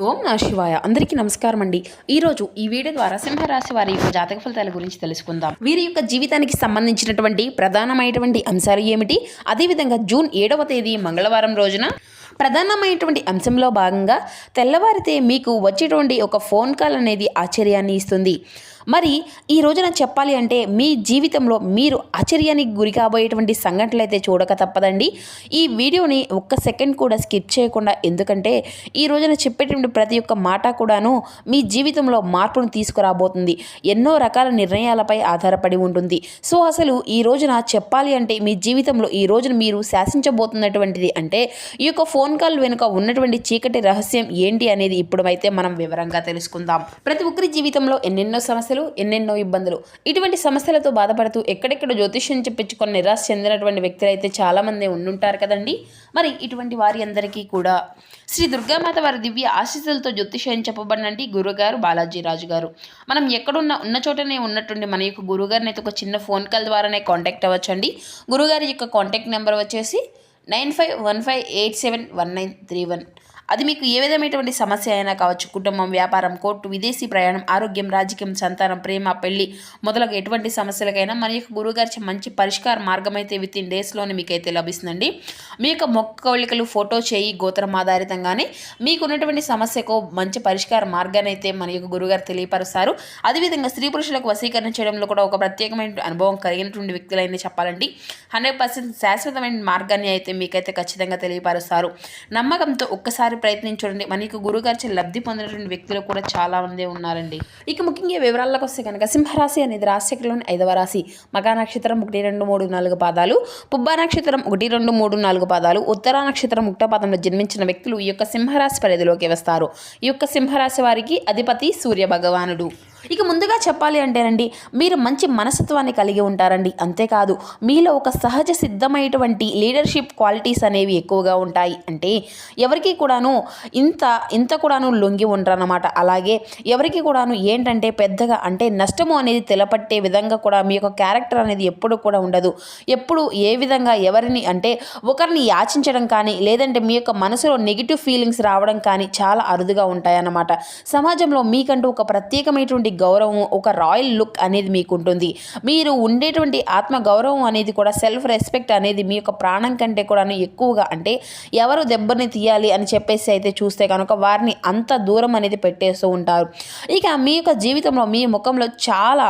ఓం నమః శివాయ. అందరికీ నమస్కారం అండి. ఈరోజు ఈ వీడియో ద్వారా సింహరాశి వారి యొక్క జాతక ఫలితాల గురించి తెలుసుకుందాం. వీరి యొక్క జీవితానికి సంబంధించినటువంటి ప్రధానమైనటువంటి అంశాలు ఏమిటి, అదేవిధంగా జూన్ 7వ తేదీ మంగళవారం రోజున ప్రధానమైనటువంటి అంశంలో భాగంగా తెల్లవారితే మీకు వచ్చేటువంటి ఒక ఫోన్ కాల్ అనేది ఆశ్చర్యాన్ని ఇస్తుంది. మరి ఈ రోజున చెప్పాలి అంటే మీ జీవితంలో మీరు ఆశ్చర్యానికి గురి కాబోయేటువంటి సంఘటనలు అయితే చూడక తప్పదండి. ఈ వీడియోని ఒక్క సెకండ్ కూడా స్కిప్ చేయకుండా, ఎందుకంటే ఈ రోజున చెప్పేటువంటి ప్రతి ఒక్క మాట కూడాను మీ జీవితంలో మార్పును తీసుకురాబోతుంది. ఎన్నో రకాల నిర్ణయాలపై ఆధారపడి ఉంటుంది. సో అసలు ఈ రోజున చెప్పాలి అంటే మీ జీవితంలో ఈ రోజున మీరు శాసించబోతున్నటువంటిది అంటే ఈ యొక్క ఫోన్ కాల్ వెనుక ఉన్నటువంటి చీకటి రహస్యం ఏంటి అనేది ఇప్పుడు అయితే మనం వివరంగా తెలుసుకుందాం. ప్రతి ఒక్కరి జీవితంలో ఎన్నెన్నో సమస్యలు, ఎన్నెన్నో ఇబ్బందులు, ఇటువంటి సమస్యలతో బాధపడుతూ ఎక్కడెక్కడ జ్యోతిష్యం చెప్పించుకొని నిరాశ చెందినటువంటి వ్యక్తులు అయితే చాలామంది ఉండుంటారు కదండి. మరి ఇటువంటి వారి అందరికీ కూడా శ్రీ దుర్గామాత వారి దివ్య ఆశీస్సులతో జ్యోతిష్యం చెప్పబడినంటి గురుగారు బాలాజీ రాజు గారు. మనం ఉన్న చోటనే ఉన్నట్టుండి మన యొక్క గురుగారిని అయితే ఒక చిన్న ఫోన్ కాల్ ద్వారానే కాంటాక్ట్ అవ్వచ్చండి. గురుగారి యొక్క కాంటాక్ట్ నెంబర్ వచ్చేసి 9515871931. అది మీకు ఏ విధమైనటువంటి సమస్య అయినా కావచ్చు, కుటుంబం, వ్యాపారం, కోర్టు, విదేశీ ప్రయాణం, ఆరోగ్యం, రాజకీయం, సంతానం, ప్రేమ, పెళ్లి మొదలగు ఎటువంటి సమస్యలకైనా మన యొక్క గురువుగారి మంచి పరిష్కార మార్గం అయితే వితిన్ డేస్లోనే మీకైతే లభిస్తుందండి. మీ యొక్క మొక్కలికలు ఫోటో చేయి గోత్రం ఆధారితంగానే మీకు ఉన్నటువంటి సమస్యకు మంచి పరిష్కార మార్గాన్ని అయితే మన యొక్క గురుగారు తెలియపరుస్తారు. అదేవిధంగా స్త్రీ పురుషులకు వశీకరణ చేయడంలో కూడా ఒక ప్రత్యేకమైన అనుభవం కలిగినటువంటి వ్యక్తులైనా చెప్పాలండి. 100% శాశ్వతమైన మార్గాన్ని అయితే మీకైతే ఖచ్చితంగా తెలియపరుస్తారు. నమ్మకంతో ఒక్కసారి ప్రయత్నించండి. మనకు గురుగారి లబ్ధి పొందినటువంటి వ్యక్తులు కూడా చాలా మంది ఉన్నారండి. ఇక ముఖ్యంగా వివరాల్లోకి వస్తే కనుక సింహరాశి అనేది రాశిచక్రంలోని 5వ రాశి. మగా నక్షత్రం 1, 2, 3, 4 పాదాలు, పుబ్బా నక్షత్రం 1, 2, 3, 4 పాదాలు, ఉత్తరా నక్షత్రం 1వ పాదంలో జన్మించిన వ్యక్తులు ఈ యొక్క సింహరాశి పరిధిలోకి వస్తారు. ఈ యొక్క సింహరాశి వారికి అధిపతి సూర్య భగవానుడు. ఇక ముందుగా చెప్పాలి అంటేనండి, మీరు మంచి మనస్తత్వాన్ని కలిగి ఉంటారండి. అంతేకాదు మీలో ఒక సహజ సిద్ధమైనటువంటి లీడర్షిప్ క్వాలిటీస్ అనేవి ఎక్కువగా ఉంటాయి. అంటే ఎవరికి కూడాను ఇంత కూడాను లొంగి ఉంటారన్నమాట. అలాగే ఎవరికి కూడాను ఏంటంటే పెద్దగా అంటే నష్టము అనేది తెలపట్టే విధంగా కూడా మీ యొక్క క్యారెక్టర్ అనేది ఎప్పుడు కూడా ఉండదు. ఎప్పుడు ఏ విధంగా ఎవరిని అంటే ఒకరిని యాచించడం కానీ, లేదంటే మీ యొక్క మనసులో నెగిటివ్ ఫీలింగ్స్ రావడం కానీ చాలా అరుదుగా ఉంటాయన్నమాట. సమాజంలో మీకంటూ ఒక ప్రత్యేకమైనటువంటి గౌరవం, ఒక రాయల్ లుక్ అనేది మీకు ఉంటుంది. మీరు ఉండేటువంటి ఆత్మ గౌరవం అనేది కూడా, సెల్ఫ్ రెస్పెక్ట్ అనేది మీ యొక్క ప్రాణం కంటే కూడా ఎక్కువగా, అంటే ఎవరు దెబ్బని తీయాలి అని చెప్పేసి అయితే చూస్తే కనుక వారిని అంత దూరం అనేది పెట్టేస్తూ ఉంటారు. ఇక మీ యొక్క జీవితంలో మీ ముఖంలో చాలా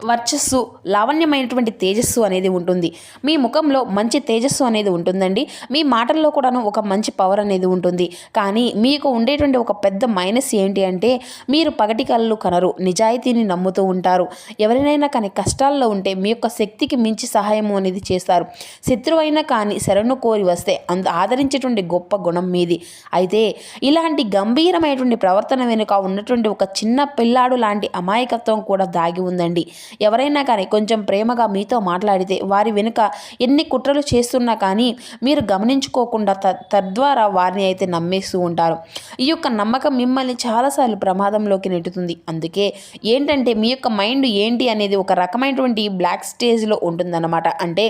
వర్చస్సు, లావణ్యమైనటువంటి తేజస్సు అనేది ఉంటుంది. మీ ముఖంలో మంచి తేజస్సు అనేది ఉంటుందండి. మీ మాటల్లో కూడాను ఒక మంచి పవర్ అనేది ఉంటుంది. కానీ మీకు ఉండేటువంటి ఒక పెద్ద మైనస్ ఏంటి అంటే మీరు పగటి కళ్ళు కనరు, నిజాయితీని నమ్ముతూ ఉంటారు. ఎవరినైనా కానీ కష్టాల్లో ఉంటే మీ యొక్క శక్తికి మించి సహాయం అనేది చేస్తారు. శత్రువైనా కానీ శరణు కోరి వస్తే ఆదరించేటువంటి గొప్ప గుణం మీది. అయితే ఇలాంటి గంభీరమైనటువంటి ప్రవర్తన వెనుక ఉన్నటువంటి ఒక చిన్న పిల్లాడు లాంటి అమాయకత్వం కూడా దాగి ఉందండి. ఎవరైనా కానీ కొంచెం ప్రేమగా మీతో మాట్లాడితే వారి వెనుక ఎన్ని కుట్రలు చేస్తున్నా కానీ మీరు గమనించుకోకుండా తద్వారా వారిని అయితే నమ్మేస్తూ ఉంటారు. ఈ యొక్క నమ్మకం మిమ్మల్ని చాలాసార్లు ప్రమాదంలోకి నెట్టుతుంది. అందుకే ఏంటంటే మీ యొక్క మైండ్ ఏంటి అనేది ఒక రకమైనటువంటి బ్లాక్ స్టేజ్లో ఉంటుందన్నమాట. అంటే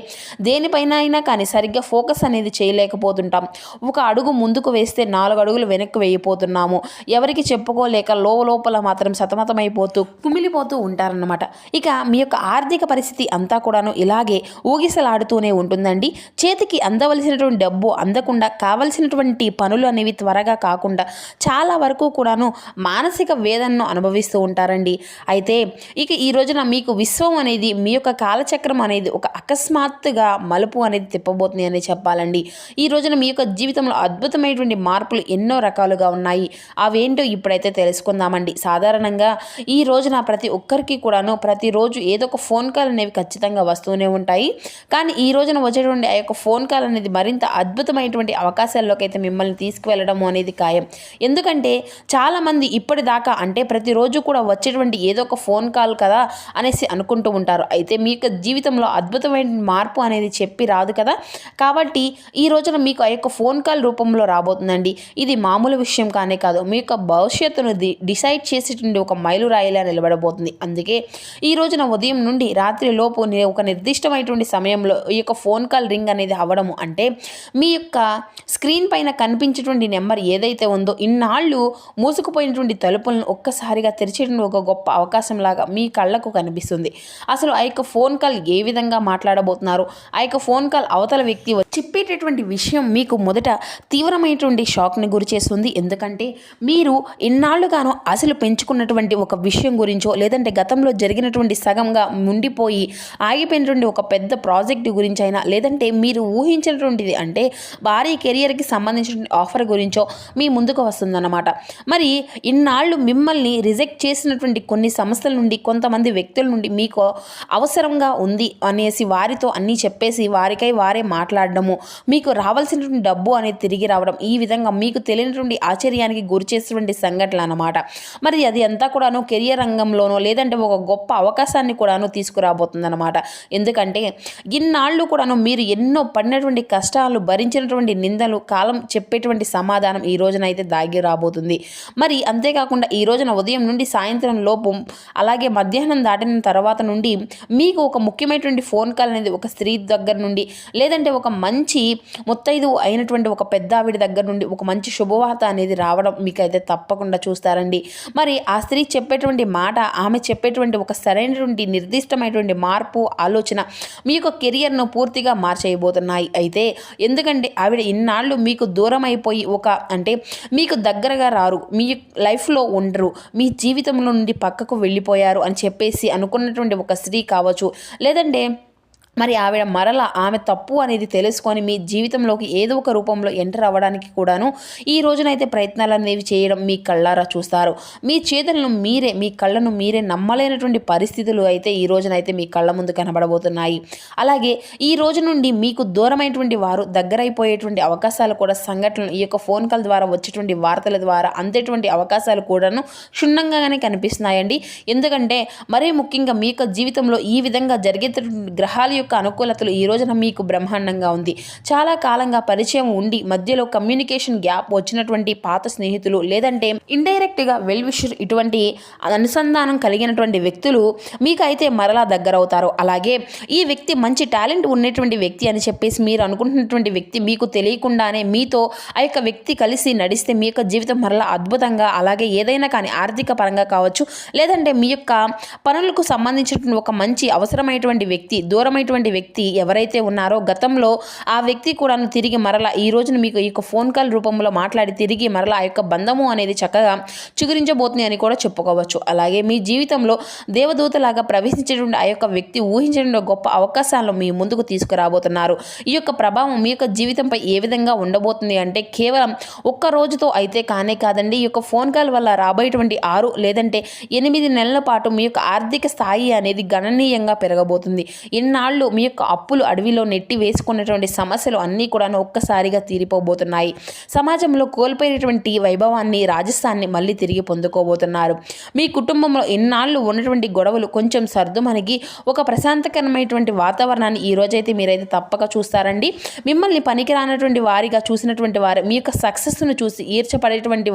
దేనిపైన అయినా కానీ సరిగ్గా ఫోకస్ అనేది చేయలేకపోతుంటాం. ఒక అడుగు ముందుకు వేస్తే 4 అడుగులు వెనక్కి వేయిపోతున్నాము. ఎవరికి చెప్పుకోలేక లోపల మాత్రం సతమతమైపోతూ కుమిలిపోతూ ఉంటారన్నమాట. ఇక మీ యొక్క ఆర్థిక పరిస్థితి అంతా కూడాను ఇలాగే ఊగిసలాడుతూనే ఉంటుందండి. చేతికి అందవలసినటువంటి డబ్బు అందకుండా, కావలసినటువంటి పనులు అనేవి త్వరగా కాకుండా చాలా వరకు కూడాను మానసిక వేదనను అనుభవిస్తూ ఉంటారండి. అయితే ఇక ఈ రోజున మీకు విశ్వం అనేది, మీ యొక్క కాలచక్రం అనేది ఒక అకస్మాత్తుగా మలుపు అనేది తిప్పబోతుంది అని చెప్పాలండి. ఈ రోజున మీ యొక్క జీవితంలో అద్భుతమైనటువంటి మార్పులు ఎన్నో రకాలుగా ఉన్నాయి. అవేంటో ఇప్పుడైతే తెలుసుకుందామండి. సాధారణంగా ఈ రోజున ప్రతి ఒక్కరికి కూడాను ప్రతిరోజు ఏదో ఒక ఫోన్ కాల్ అనేవి ఖచ్చితంగా వస్తూనే ఉంటాయి. కానీ ఈ రోజున వచ్చేటువంటి ఆ యొక్క ఫోన్ కాల్ అనేది మరింత అద్భుతమైనటువంటి అవకాశాల్లోకి అయితే మిమ్మల్ని తీసుకువెళ్ళడం అనేది ఖాయం. ఎందుకంటే చాలామంది ఇప్పటిదాకా అంటే ప్రతిరోజు కూడా వచ్చేటువంటి వచ్చేటువంటి ఏదో ఒక ఫోన్ కాల్ కదా అనేసి అనుకుంటూ ఉంటారు. అయితే మీ యొక్క జీవితంలో అద్భుతమైన మార్పు అనేది చెప్పి రాదు కదా, కాబట్టి ఈ రోజున మీకు ఆ యొక్క ఫోన్ కాల్ రూపంలో రాబోతుందండి. ఇది మామూలు విషయం కానే కాదు, మీ యొక్క భవిష్యత్తును డిసైడ్ చేసేటువంటి ఒక మైలురాయిలా నిలబడబోతుంది. అందుకే ఈ రోజున ఉదయం నుండి రాత్రి లోపు ఒక నిర్దిష్టమైనటువంటి సమయంలో ఈ యొక్క ఫోన్ కాల్ రింగ్ అనేది అవ్వడము అంటే మీ యొక్క స్క్రీన్ పైన కనిపించేటువంటి నెంబర్ ఏదైతే ఉందో ఇన్నాళ్ళు మూసుకుపోయినటువంటి తలుపులను ఒక్కసారిగా తెరిచేటువంటి ఒక గొప్ప అవకాశం లాగా మీ కళ్ళకు కనిపిస్తుంది. అసలు ఆ యొక్క ఫోన్ కాల్ ఏ విధంగా మాట్లాడబోతున్నారు, ఆ యొక్క ఫోన్ కాల్ అవతల వ్యక్తి చెప్పేటటువంటి విషయం మీకు మొదట తీవ్రమైనటువంటి షాక్ని గురి చేస్తుంది. ఎందుకంటే మీరు ఇన్నాళ్ళుగానో అసలు పెంచుకున్నటువంటి ఒక విషయం గురించో లేదంటే గతంలో జరిగినటువంటి సగంగా ఉండిపోయి ఆగిపోయినటువంటి ఒక పెద్ద ప్రాజెక్ట్ గురించి అయినా లేదంటే మీరు ఊహించినటువంటిది అంటే భారీ కెరియర్కి సంబంధించిన ఆఫర్ గురించో మీ ముందుకు వస్తుందన్నమాట. మరి ఇన్నాళ్ళు మిమ్మల్ని రిజెక్ట్ చేసినటువంటి కొన్ని సంస్థల నుండి కొంతమంది వ్యక్తుల నుండి మీకు అవసరంగా ఉంది అనేసి వారితో అన్నీ చెప్పేసి వారికై వారే మాట్లాడడము, మీకు రావాల్సినటువంటి డబ్బు అనేది తిరిగి రావడం, ఈ విధంగా మీకు తెలియనటువంటి ఆశ్చర్యానికి గురి చేసేటువంటి సంఘటనలు అన్నమాట. మరి అది అంతా కూడాను కెరియర్ రంగంలోనో లేదంటే ఒక గొప్ప అవకాశాన్ని కూడాను తీసుకురాబోతుంది అనమాట. ఎందుకంటే ఇన్నాళ్ళు కూడాను మీరు ఎన్నో పడినటువంటి కష్టాలు భరించినటువంటి నిందలు కాలం చెప్పేటువంటి సమాధానం ఈ రోజున అయితే దాగి రాబోతుంది. మరి అంతేకాకుండా ఈ రోజున ఉదయం నుండి సాయంత్రం లోపు అలాగే మధ్యాహ్నం దాటిన తర్వాత నుండి మీకు ఒక ముఖ్యమైనటువంటి ఫోన్ కాల్ అనేది ఒక స్త్రీ దగ్గర నుండి లేదంటే ఒక మంచి ముత్తైదు అయినటువంటి ఒక పెద్ద ఆవిడ దగ్గర నుండి ఒక మంచి శుభవార్త అనేది రావడం మీకైతే తప్పకుండా చూస్తారండి. మరి ఆ స్త్రీ చెప్పేటువంటి మాట, ఆమె చెప్పేటువంటి ఒక సరైనటువంటి నిర్దిష్టమైనటువంటి మార్పు ఆలోచన మీ యొక్క కెరియర్ను పూర్తిగా మార్చేయబోతున్నాయి. అయితే ఎందుకంటే ఆవిడ ఇన్నాళ్ళు మీకు దూరం అయిపోయి అంటే మీకు దగ్గరగా రారు, మీ లైఫ్లో ఉండరు, మీ జీవితంలో నుండి పక్కకు వెళ్ళిపోయారు అని చెప్పేసి అనుకున్నటువంటి ఒక స్త్రీ కావచ్చు, లేదంటే మరి ఆవిడ మరల ఆమె తప్పు అనేది తెలుసుకొని మీ జీవితంలోకి ఏదో ఒక రూపంలో ఎంటర్ అవ్వడానికి కూడాను ఈ రోజునైతే ప్రయత్నాలు అనేవి చేయడం మీ కళ్ళారా చూస్తారు. మీ చేతులను మీరే, మీ కళ్ళను మీరే నమ్మలేనటువంటి పరిస్థితులు అయితే ఈ రోజునైతే మీ కళ్ళ ముందు కనబడబోతున్నాయి. అలాగే ఈ రోజు నుండి మీకు దూరమైనటువంటి వారు దగ్గరైపోయేటువంటి అవకాశాలు కూడా సంఘటనలు ఈ యొక్క ఫోన్ కాల్ ద్వారా వచ్చేటువంటి వార్తల ద్వారా అందేటువంటి అవకాశాలు కూడాను క్షుణ్ణంగానే కనిపిస్తున్నాయండి. ఎందుకంటే మరీ ముఖ్యంగా మీ యొక్క జీవితంలో ఈ విధంగా జరిగేటటువంటి గ్రహాల యొక్క అనుకూలతలు ఈ రోజున మీకు బ్రహ్మాండంగా ఉంది. చాలా కాలంగా పరిచయం ఉండి మధ్యలో కమ్యూనికేషన్ గ్యాప్ వచ్చినటువంటి పాత స్నేహితులు లేదంటే ఇండైరెక్ట్గా వెల్ విషర్ ఇటువంటి అనుసంధానం కలిగినటువంటి వ్యక్తులు మీకైతే మరలా దగ్గరవుతారు. అలాగే ఈ వ్యక్తి మంచి టాలెంట్ ఉన్నటువంటి వ్యక్తి అని చెప్పేసి మీరు అనుకుంటున్నటువంటి వ్యక్తి మీకు తెలియకుండానే మీతో ఆ యొక్క వ్యక్తి కలిసి నడిస్తే మీ యొక్క జీవితం మరలా అద్భుతంగా, అలాగే ఏదైనా కానీ ఆర్థిక పరంగా కావచ్చు లేదంటే మీ యొక్క పనులకు సంబంధించినటువంటి ఒక మంచి అవసరమైనటువంటి వ్యక్తి, దూరమైనటువంటి వ్యక్తి ఎవరైతే ఉన్నారో గతంలో ఆ వ్యక్తి కూడా తిరిగి మరలా ఈ రోజున మీకు ఈ యొక్క ఫోన్ కాల్ రూపంలో మాట్లాడి తిరిగి మరలా ఆ యొక్క బంధము అనేది చక్కగా చిగురించబోతుంది అని కూడా చెప్పుకోవచ్చు. అలాగే మీ జీవితంలో దేవదూతలాగా ప్రవేశించేటువంటి ఆ యొక్క వ్యక్తి ఊహించిన గొప్ప అవకాశాలను మీ ముందుకు తీసుకురాబోతున్నారు. ఈ యొక్క ప్రభావం మీ యొక్క జీవితంపై ఏ విధంగా ఉండబోతుంది అంటే కేవలం ఒక్క రోజుతో అయితే కానే కాదండి. ఈ యొక్క ఫోన్ కాల్ వల్ల రాబోయేటువంటి 6 లేదంటే 8 నెలల పాటు మీ యొక్క ఆర్థిక స్థాయి అనేది గణనీయంగా పెరగబోతుంది. ఇన్నాళ్ళు మీ యొక్క అప్పులు అడవిలో నెట్టి వేసుకున్నటువంటి సమస్యలు అన్నీ కూడా ఒక్కసారిగా తీరిపోబోతున్నాయి. సమాజంలో కోల్పోయినటువంటి వైభవాన్ని, రాజస్థాన్ని మళ్ళీ తిరిగి పొందుకోబోతున్నారు. మీ కుటుంబంలో ఇన్నాళ్ళు ఉన్నటువంటి గొడవలు కొంచెం సర్దుమణిగి ఒక ప్రశాంతకరమైనటువంటి వాతావరణాన్ని ఈ రోజైతే మీరైతే తప్పక చూస్తారండి. మిమ్మల్ని పనికిరానటువంటి వారిగా చూసినటువంటి వారు మీ యొక్క సక్సెస్ను చూసి ఈర్చపడేటువంటి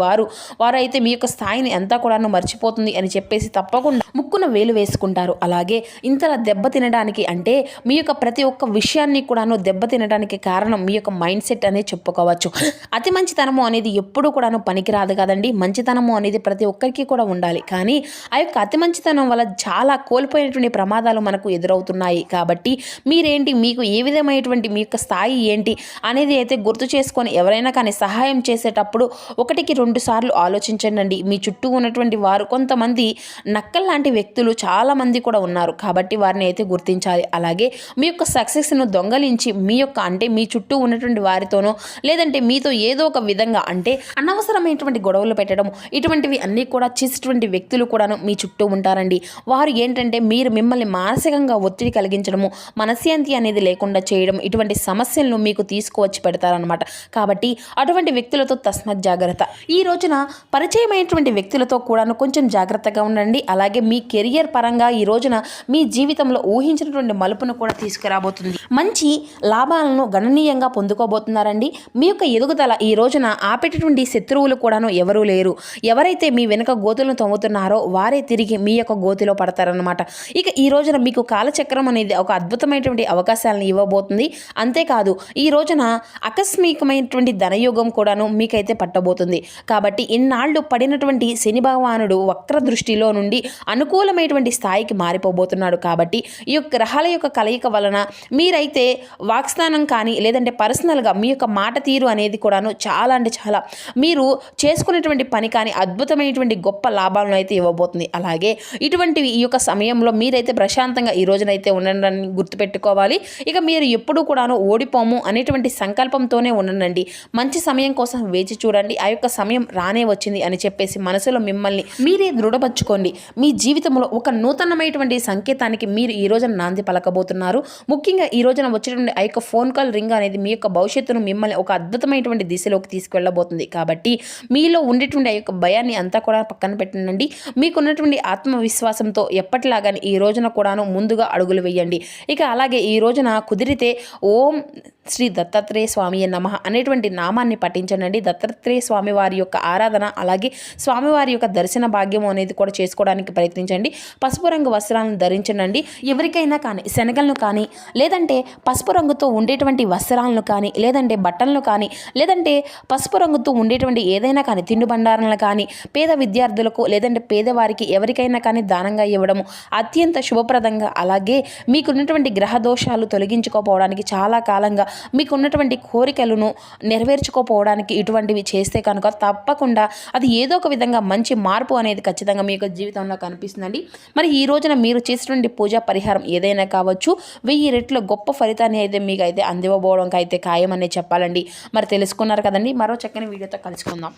వారైతే మీ యొక్క స్థాయిని అంతా కూడా మర్చిపోతుంది అని చెప్పేసి తప్పకుండా ముక్కున వేలు వేసుకుంటారు. అలాగే ఇంతలా దెబ్బ తినడానికి అంటే మీ యొక్క ప్రతి ఒక్క విషయాన్ని కూడాను దెబ్బతినడానికి కారణం మీ యొక్క మైండ్ సెట్ అనేది చెప్పుకోవచ్చు. అతి మంచితనము అనేది ఎప్పుడూ కూడాను పనికిరాదు కదండి. మంచితనము అనేది ప్రతి ఒక్కరికి కూడా ఉండాలి. కానీ ఆ యొక్క అతి మంచితనం వల్ల చాలా కోల్పోయినటువంటి ప్రమాదాలు మనకు ఎదురవుతున్నాయి. కాబట్టి మీరేంటి, మీకు ఏ విధమైనటువంటి మీ యొక్క స్థాయి ఏంటి అనేది అయితే గుర్తు చేసుకొని ఎవరైనా కానీ సహాయం చేసేటప్పుడు 1కి 2 సార్లు ఆలోచించండి. మీ చుట్టూ ఉన్నటువంటి వారు కొంతమంది నక్కల్ లాంటి వ్యక్తులు చాలామంది కూడా ఉన్నారు. కాబట్టి వారిని అయితే గుర్తించాలి. అలాగే మీ యొక్క సక్సెస్ను దొంగలించి మీ యొక్క అంటే మీ చుట్టూ ఉన్నటువంటి వారితోనో లేదంటే మీతో ఏదో ఒక విధంగా అంటే అనవసరమైనటువంటి గొడవలు పెట్టడం ఇటువంటివి అన్నీ కూడా చేసేటువంటి వ్యక్తులు కూడాను మీ చుట్టూ ఉంటారండి. వారు ఏంటంటే మీరు మిమ్మల్ని మానసికంగా ఒత్తిడి కలిగించడము, మనశ్శాంతి అనేది లేకుండా చేయడం, ఇటువంటి సమస్యలను మీకు తీసుకువచ్చి పెడతారనమాట. కాబట్టి అటువంటి వ్యక్తులతో తస్మత్ జాగ్రత్త. ఈ రోజున పరిచయమైనటువంటి వ్యక్తులతో కూడాను కొంచెం జాగ్రత్తగా ఉండండి. అలాగే మీ కెరియర్ పరంగా ఈ రోజున మీ జీవితంలో ఊహించినటువంటి మలుపును కూడా తీసుకురాబోతుంది. మంచి లాభాలను గణనీయంగా పొందుకోబోతున్నారండి. మీ యొక్క ఎదుగుదల ఈ రోజున ఆపేటటువంటి శత్రువులు కూడాను ఎవరూ లేరు. ఎవరైతే మీ వెనుక గోతులను తవ్వుతున్నారో వారే తిరిగి మీ యొక్క గోతిలో పడతారనమాట. ఇక ఈ రోజున మీకు కాలచక్రం అనేది ఒక అద్భుతమైనటువంటి అవకాశాలను ఇవ్వబోతుంది. అంతేకాదు ఈ రోజున ఆకస్మికమైనటువంటి ధనయోగం కూడాను మీకైతే పట్టబోతుంది. కాబట్టి ఇన్నాళ్ళు పడినటువంటి శని భగవానుడు వక్ర దృష్టిలో నుండి అనుకూలమైనటువంటి స్థాయికి మారిపోబోతున్నాడు. కాబట్టి ఈ యొక్క గ్రహాల యొక్క కలయిక వలన మీరైతే వాక్స్థానం కానీ లేదంటే పర్సనల్గా మీ యొక్క మాట తీరు అనేది కూడాను చాలా అంటే చాలా మీరు చేసుకునేటువంటి పని కానీ అద్భుతమైనటువంటి గొప్ప లాభాలను అయితే ఇవ్వబోతుంది. అలాగే ఇటువంటి ఈ యొక్క సమయంలో మీరైతే ప్రశాంతంగా ఈ రోజునైతే ఉండడాన్ని గుర్తుపెట్టుకోవాలి. ఇక మీరు ఎప్పుడూ కూడాను ఓడిపోము అనేటువంటి సంకల్పంతోనే ఉండండి. మంచి సమయం కోసం వేచి చూడండి. ఆ యొక్క సమయం రానే వచ్చింది అని చెప్పేసి మనసులో మిమ్మల్ని మీరే దృఢపరచుకోండి. మీ జీవితంలో ఒక నూతనమైనటువంటి సంకేతానికి మీరు ఈ రోజున నాంది పలకబోతున్నారు. ముఖ్యంగా ఈ రోజున వచ్చేటువంటి ఆ యొక్క ఫోన్ కాల్ రింగ్ అనేది మీ యొక్క భవిష్యత్తును మిమ్మల్ని ఒక అద్భుతమైనటువంటి దిశలోకి తీసుకెళ్ళబోతుంది. కాబట్టి మీలో ఉండేటువంటి ఆ యొక్క భయాన్ని అంతా కూడా పక్కన పెట్టండి. మీకున్నటువంటి ఆత్మవిశ్వాసంతో ఎప్పటిలాగానే ఈ రోజున కూడాను ముందుగా అడుగులు వేయండి. ఇక అలాగే ఈ రోజున కుదిరితే ఓం శ్రీ దత్తాత్రేయ స్వామి నమః అనేటువంటి నామాన్ని పఠించండి. దత్తాత్రేయ స్వామి వారి యొక్క ఆరాధన అలాగే స్వామివారి యొక్క దర్శన భాగ్యం అనేది కూడా చేసుకోవడానికి ప్రయత్నించండి. పసుపు రంగు వస్త్రాలను ధరించండి. ఎవరికైనా కానీ శనగలను కానీ లేదంటే పసుపు రంగుతో ఉండేటువంటి వస్త్రాలను కానీ లేదంటే బట్టలను కానీ లేదంటే పసుపు రంగుతో ఉండేటువంటి ఏదైనా కానీ తిండి బండారాలను కానీ పేద విద్యార్థులకు లేదంటే పేదవారికి ఎవరికైనా కానీ దానంగా ఇవ్వడము అత్యంత శుభప్రదంగా అలాగే మీకున్నటువంటి గ్రహ దోషాలు తొలగించుకోపోవడానికి చాలా కాలంగా మీకున్నటువంటి కోరికలను నెరవేర్చుకోపోవడానికి ఇటువంటివి చేస్తే కనుక తప్పకుండా అది ఏదో ఒక విధంగా మంచి మార్పు అనేది ఖచ్చితంగా మీ యొక్క జీవితంలో కనిపిస్తుందండి. మరి ఈ రోజున మీరు చేసినటువంటి పూజా పరిహారం ఏదైనా కావచ్చు 1000 రెట్లు గొప్ప ఫలితాన్ని అయితే మీకు అయితే అందివ్వబోవడానికి అయితే ఖాయమనే చెప్పాలండి. మరి తెలుసుకున్నారు కదండి. మరో చక్కని వీడియోతో కలుసుకుందాం.